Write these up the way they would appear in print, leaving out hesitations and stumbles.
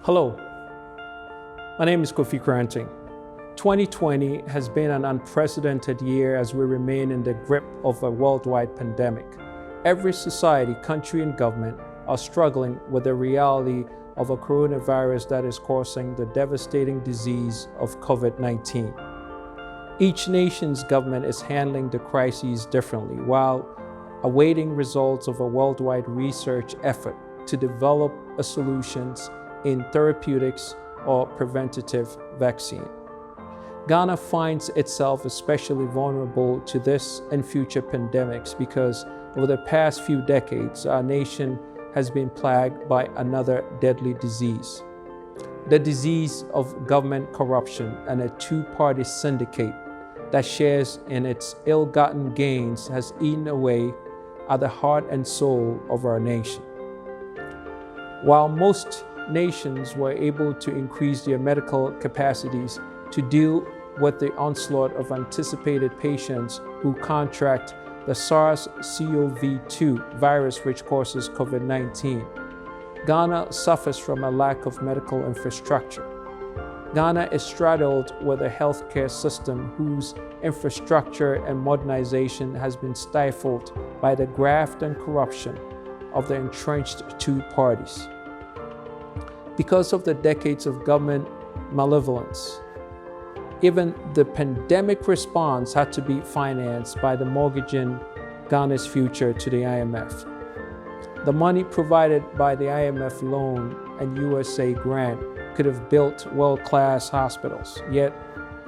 Hello, my name is Kofi Kranting. 2020 has been an unprecedented year as we remain in the grip of a worldwide pandemic. Every society, country, and government are struggling with the reality of a coronavirus that is causing the devastating disease of COVID-19. Each nation's government is handling the crises differently while awaiting results of a worldwide research effort to develop solutions in therapeutics or preventative vaccine. Ghana finds itself especially vulnerable to this and future pandemics because over the past few decades, our nation has been plagued by another deadly disease. The disease of government corruption and a two-party syndicate that shares in its ill-gotten gains has eaten away at the heart and soul of our nation. While most nations were able to increase their medical capacities to deal with the onslaught of anticipated patients who contract the SARS-CoV-2 virus which causes COVID-19, Ghana suffers from a lack of medical infrastructure. Ghana is straddled with a healthcare system whose infrastructure and modernization has been stifled by the graft and corruption of the entrenched two parties. Because of the decades of government malevolence, even the pandemic response had to be financed by the mortgaging Ghana's future to the IMF. The money provided by the IMF loan and USA grant could have built world-class hospitals, yet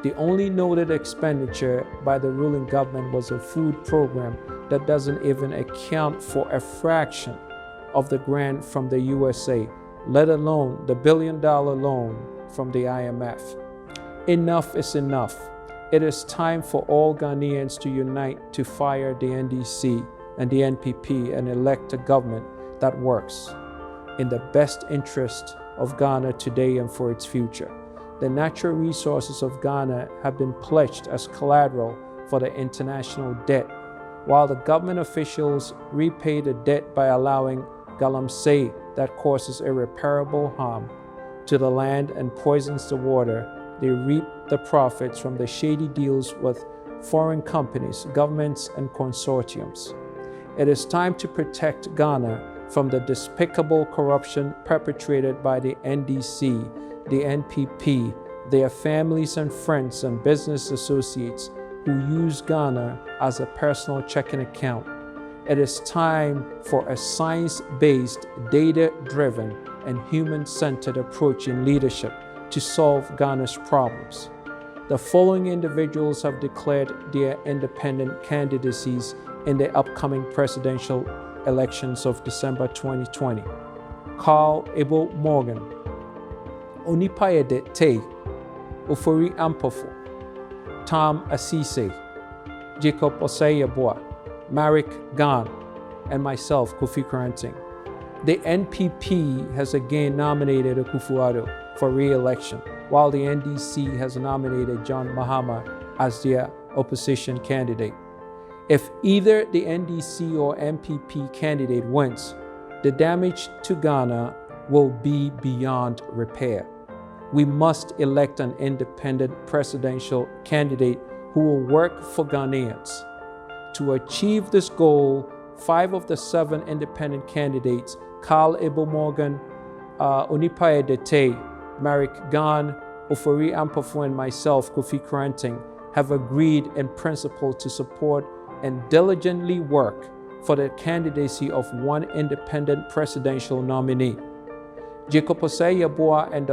the only noted expenditure by the ruling government was a food program that doesn't even account for a fraction of the grant from the USA, let alone the billion-dollar loan from the IMF. Enough is enough. It is time for all Ghanaians to unite to fire the NDC and the NPP and elect a government that works in the best interest of Ghana today and for its future. The natural resources of Ghana have been pledged as collateral for the international debt, while the government officials repay the debt by allowing galamsey that causes irreparable harm to the land and poisons the water. They reap the profits from the shady deals with foreign companies, governments, and consortiums. It is time to protect Ghana from the despicable corruption perpetrated by the NDC, the NPP, their families and friends and business associates who use Ghana as a personal checking account. It is time for a science-based, data-driven, and human-centered approach in leadership to solve Ghana's problems. The following individuals have declared their independent candidacies in the upcoming presidential elections of December 2020. Carl Abel Morgan, Onipayede Te, Ofori Ampofo, Tom Asise, Jacob Osei-Yeboah, Marek Gan, and myself, Kofi Kranting. The NPP has again nominated Akufo-Addo for re-election, while the NDC has nominated John Mahama as their opposition candidate. If either the NDC or NPP candidate wins, the damage to Ghana will be beyond repair. We must elect an independent presidential candidate who will work for Ghanaians. To achieve this goal, 5 of the 7 independent candidates, Carl Abel Morgan, Onipayede Te, Marek Gan, Ofori Ampofo, and myself, Kofi Kranting, have agreed in principle to support and diligently work for the candidacy of one independent presidential nominee. Jacob Osei-Yeboah and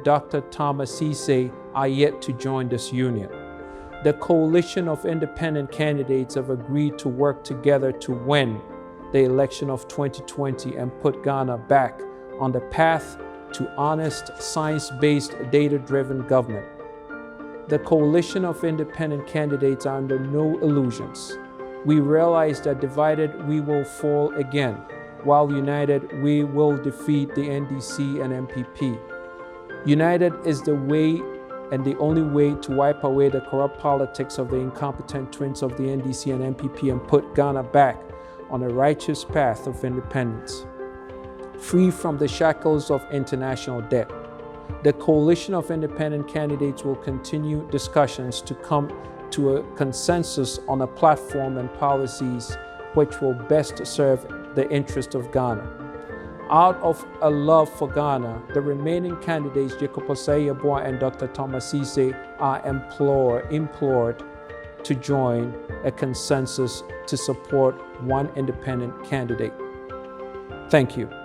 Dr. Tom Asise are yet to join this union. The coalition of independent candidates have agreed to work together to win the election of 2020 and put Ghana back on the path to honest, science-based, data-driven government. The coalition of independent candidates are under no illusions. We realize that divided we will fall again, while united we will defeat the NDC and NPP. United is the way and the only way to wipe away the corrupt politics of the incompetent twins of the NDC and NPP and put Ghana back on a righteous path of independence. free from the shackles of international debt. The coalition of independent candidates will continue discussions to come to a consensus on a platform and policies which will best serve the interest of Ghana. Out of a love for Ghana, the remaining candidates, Jacob Osei-Yeboah and Dr. Thomas Sise, are implored to join a consensus to support one independent candidate. Thank you.